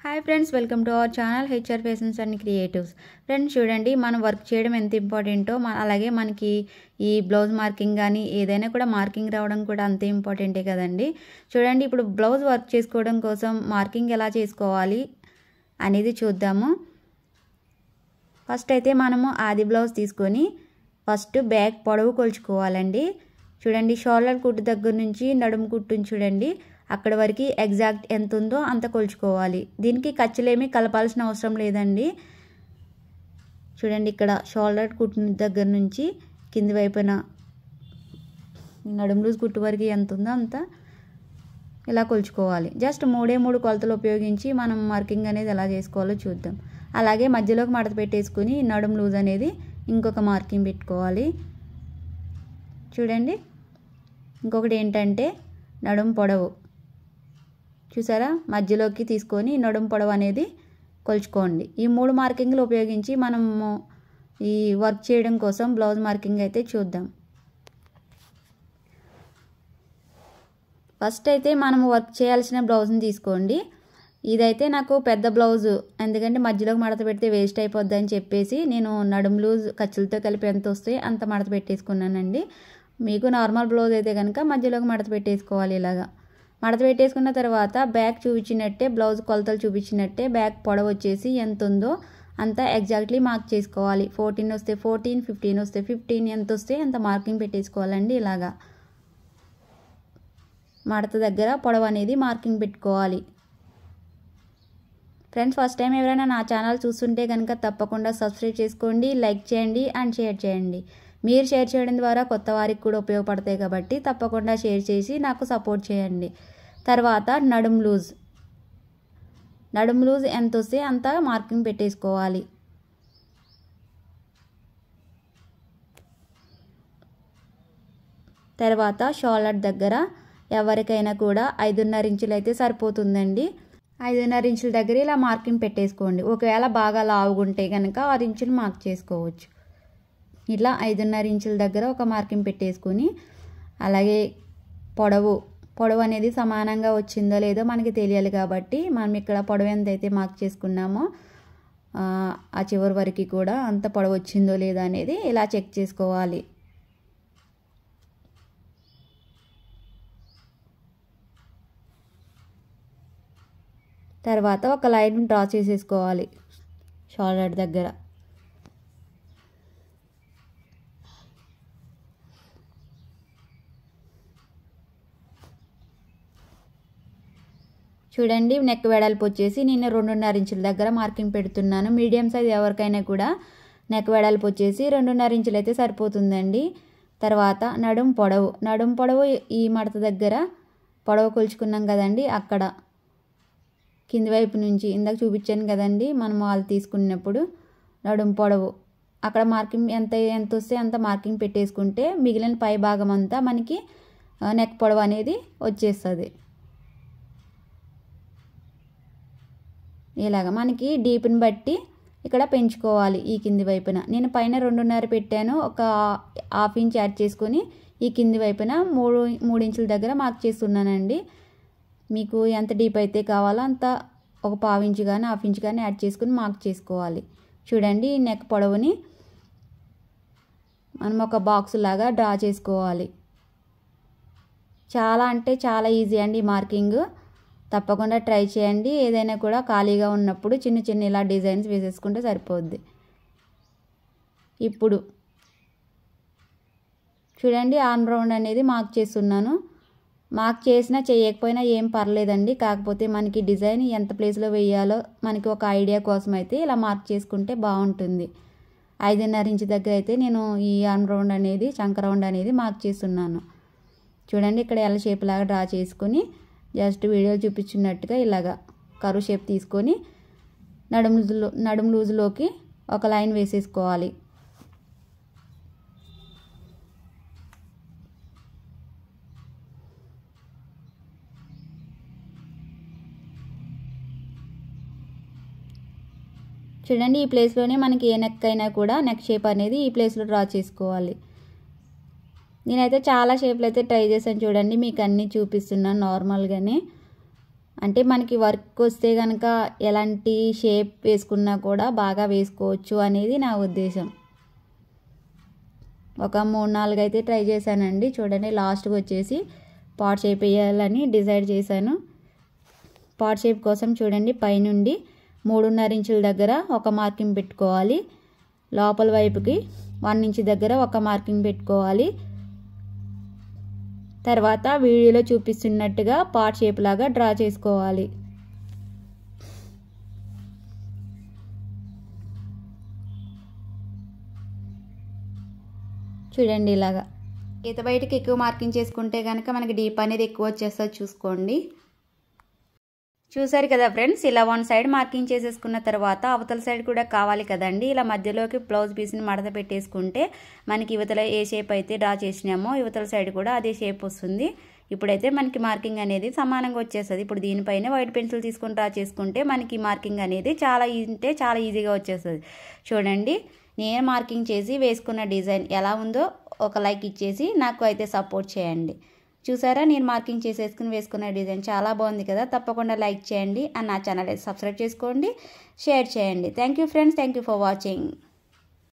Hi friends, welcome to our channel HR fashions and creatives. Friends చూడండి, మనం work చేయడం ఎంత ఇంపార్టెంటో అలాగే మనకి ఈ బ్లౌజ్ మార్కింగ్ కానీ ఏదైనా కూడా మార్కింగ్ రావడం కూడా అంతే ఇంపార్టెంటే కదండి. చూడండి, ఇప్పుడు బ్లౌజ్ వర్క్ చేసుకోవడం కోసం మార్కింగ్ ఎలా చేసుకోవాలి అనేది చూద్దాము. ఫస్ట్ అయితే మనము ఆది బ్లౌజ్ తీసుకొని ఫస్ట్ బ్యాక్ పొడవు కొలుచుకోవాలండి. చూడండి, షోల్డర్ కుట్టు దగ్గర నుంచి నడుము కుట్టుని చూడండి అక్కడ వరకు ఎగ్జాక్ట్ ఎంత ఉందో అంత కొలుచుకోవాలి. దీనికి ఖర్చులేమీ కలపాల్సిన అవసరం లేదండి. చూడండి, ఇక్కడ షోల్డర్ కుట్టు దగ్గర నుంచి కింది వైపున నడుము లూజ్ కుట్టు వరకు ఎంత ఉందో అంత ఇలా కొలుచుకోవాలి. జస్ట్ మూడు కొలతలు ఉపయోగించి మనం మార్కింగ్ అనేది ఎలా చేసుకోవాలో చూద్దాం. అలాగే మధ్యలోకి మడత పెట్టేసుకుని నడుము లూజ్ అనేది ఇంకొక మార్కింగ్ పెట్టుకోవాలి. చూడండి, ఇంకొకటి ఏంటంటే నడుము పొడవు చూసారా, మధ్యలోకి తీసుకొని నడుము పొడవు అనేది కొలుచుకోండి. ఈ 3 మార్కింగ్లు ఉపయోగించి మనము ఈ వర్క్ చేయడం కోసం బ్లౌజ్ మార్కింగ్ అయితే చూద్దాం. ఫస్ట్ అయితే మనము వర్క్ చేయాల్సిన బ్లౌజ్ని తీసుకోండి. ఇదైతే నాకు పెద్ద బ్లౌజు, ఎందుకంటే మధ్యలోకి మడత పెడితే వేస్ట్ అయిపోద్ది అని చెప్పేసి నేను నడుము లూజ్ ఖర్చులతో కలిపి ఎంత వస్తాయి అంత మడత పెట్టేసుకున్నానండి. మీకు నార్మల్ బ్లౌజ్ అయితే కనుక మధ్యలోకి మడత పెట్టేసుకోవాలి. ఇలాగా మడత పెట్టేసుకున్న తర్వాత బ్యాక్ చూపించినట్టే బ్లౌజ్ కొలతలు చూపించినట్టే బ్యాక్ పొడవు వచ్చేసి ఎంత ఉందో అంత ఎగ్జాక్ట్లీ మార్క్ చేసుకోవాలి. 14 వస్తే 14, 15 వస్తే 15, ఎంత వస్తే అంత మార్కింగ్ పెట్టేసుకోవాలండి. ఇలాగా మడత దగ్గర పొడవు అనేది మార్కింగ్ పెట్టుకోవాలి. ఫ్రెండ్స్, ఫస్ట్ టైం ఎవరైనా నా ఛానల్ చూస్తుంటే కనుక తప్పకుండా సబ్స్క్రైబ్ చేసుకోండి, లైక్ చేయండి అండ్ షేర్ చేయండి. మీరు షేర్ చేయడం ద్వారా కొత్త వారికి కూడా ఉపయోగపడతాయి కాబట్టి తప్పకుండా షేర్ చేసి నాకు సపోర్ట్ చేయండి. తర్వాత నడుము లూజ్ ఎంత వస్తే అంత మార్కింగ్ పెట్టేసుకోవాలి. తర్వాత షోల్డర్ దగ్గర ఎవరికైనా కూడా 5.5 ఇంచులు అయితే సరిపోతుందండి. 5.5 ఇంచుల దగ్గర ఇలా మార్కింగ్ పెట్టేసుకోండి. ఒకవేళ బాగా లావుగుంటే కనుక 6 ఇంచులు మార్క్ చేసుకోవచ్చు. ఇట్లా 5.5 ఇంచుల దగ్గర ఒక మార్కింగ్ పెట్టేసుకొని అలాగే పొడవు అనేది సమానంగా వచ్చిందో లేదో మనకి తెలియాలి కాబట్టి మనం ఇక్కడ పొడవు ఎంతైతే మార్క్ చేసుకున్నామో ఆ చివరి వరకు కూడా అంత పొడవు వచ్చిందో లేదో అనేది ఇలా చెక్ చేసుకోవాలి. తర్వాత ఒక లైన్ డ్రా చేసేసుకోవాలి షోల్డర్ దగ్గర. చూడండి, నెక్ వెడల్పు వచ్చేసి నేను 2.5 ఇంచుల దగ్గర మార్కింగ్ పెడుతున్నాను. మీడియం సైజ్ ఎవరికైనా కూడా నెక్ వెడల్పు వచ్చేసి 2.5 ఇంచులు అయితే సరిపోతుందండి. తర్వాత నడుము పొడవు ఈ మడత దగ్గర పొడవు కొలుచుకున్నాం కదండి, అక్కడ కింది వైపు నుంచి ఇందాక చూపించాను కదండి మనం వాళ్ళు తీసుకున్నప్పుడు నడుము పొడవు అక్కడ మార్కింగ్ ఎంత వస్తే అంత మార్కింగ్ పెట్టేసుకుంటే మిగిలిన పై భాగం అంతా మనకి నెక్ పొడవు అనేది వచ్చేస్తుంది. ఇలాగ మనకి డీప్ని బట్టి ఇక్కడ పెంచుకోవాలి. ఈ కింది వైపున నేను పైన 2.5 పెట్టాను, ఒక 1/2 ఇంచ్ యాడ్ చేసుకొని ఈ కింది వైపున 3 ఇంచుల దగ్గర మార్క్ చేస్తున్నానండి. మీకు ఎంత డీప్ అయితే కావాలో అంత ఒక 1/2 ఇంచ్ కానీ 1/2 ఇంచ్ కానీ యాడ్ చేసుకుని మార్క్ చేసుకోవాలి. చూడండి, ఈ నెక్ పొడవుని మనం ఒక బాక్స్ లాగా డ్రా చేసుకోవాలి. చాలా అంటే చాలా ఈజీ అండి మార్కింగ్. తప్పకుండా ట్రై చేయండి. ఏదైనా కూడా ఖాళీగా ఉన్నప్పుడు చిన్న ఇలా డిజైన్స్ వేసేసుకుంటే సరిపోద్ది. ఇప్పుడు చూడండి, ఆర్మ్ రౌండ్ అనేది మార్క్ చేస్తున్నాను. మార్క్ చేసినా చేయకపోయినా ఏం పర్లేదండి. కాకపోతే మనకి డిజైన్ ఎంత ప్లేస్లో వేయాలో మనకి ఒక ఐడియా కోసం అయితే ఇలా మార్క్ చేసుకుంటే బాగుంటుంది. 5.5 ఇంచ్ దగ్గర అయితే నేను ఈ ఆర్మ్ రౌండ్ అనేది చంక రౌండ్ అనేది మార్క్ చేస్తున్నాను. చూడండి, ఇక్కడ ఎల్ షేప్ లాగా డ్రా చేసుకొని జస్ట్ వీడియో చూపించినట్టుగా ఇలాగా కర్వ్ షేప్ తీసుకొని నడుము లూజ్లోకి ఒక లైన్ వేసేసుకోవాలి. చూడండి, ఈ ప్లేస్లోనే మనకి ఏ నెక్ అయినా కూడా నెక్ షేప్ అనేది ఈ ప్లేస్లో డ్రా చేసుకోవాలి. నేనైతే చాలా షేప్లు అయితే ట్రై చేశాను. చూడండి, మీకు అన్నీ చూపిస్తున్నాను నార్మల్గానే. అంటే మనకి వర్క్ వస్తే కనుక ఎలాంటి షేప్ వేసుకున్నా కూడా బాగా వేసుకోవచ్చు అనేది నా ఉద్దేశం. ఒక 3-4 అయితే ట్రై చేశానండి. చూడండి లాస్ట్కి వచ్చేసి పాట్ షేప్ వేయాలని డిసైడ్ చేశాను. పాట్ షేప్ కోసం చూడండి పైనుండి 3.5 ఇంచుల దగ్గర ఒక మార్కింగ్ పెట్టుకోవాలి. లోపల వైపుకి 1 ఇంచ్ దగ్గర ఒక మార్కింగ్ పెట్టుకోవాలి. తర్వాత వీడియోలో చూపిస్తున్నట్టుగా పాట్ షేప్ లాగా డ్రా చేసుకోవాలి. చూడండి ఇలాగా గీత బయటకి ఎక్కువ మార్కింగ్ చేసుకుంటే కనుక మనకి డీప్ అనేది ఎక్కువ వచ్చేస్తుంది చూసుకోండి. చూసారు కదా ఫ్రెండ్స్, ఇలా 1 సైడ్ మార్కింగ్ చేసేసుకున్న తర్వాత అవతల సైడ్ కూడా కావాలి కదండి. ఇలా మధ్యలోకి బ్లౌజ్ పీస్ని మడత పెట్టేసుకుంటే మనకి యువతల ఏ షేప్ అయితే డ్రా చేసినామో యువతల సైడ్ కూడా అదే షేప్ వస్తుంది. ఇప్పుడైతే మనకి మార్కింగ్ అనేది సమానంగా వచ్చేస్తుంది. ఇప్పుడు దీనిపైన వైట్ పెన్సిల్ తీసుకొని డ్రా చేసుకుంటే మనకి మార్కింగ్ అనేది చాలా ఈజీగా వచ్చేస్తుంది. చూడండి నేను మార్కింగ్ చేసి వేసుకున్న డిజైన్ ఎలా ఉందో ఒక లైక్ ఇచ్చేసి నాకు అయితే సపోర్ట్ చేయండి. చూసారా, నేను మార్కింగ్ చేసేసుకుని వేసుకున్న డిజైన్ చాలా బాగుంది కదా. తప్పకుండా లైక్ చేయండి అండ్ నా ఛానల్ అయితే సబ్స్క్రైబ్ చేసుకోండి, షేర్ చేయండి. Thank you friends, thank you for watching.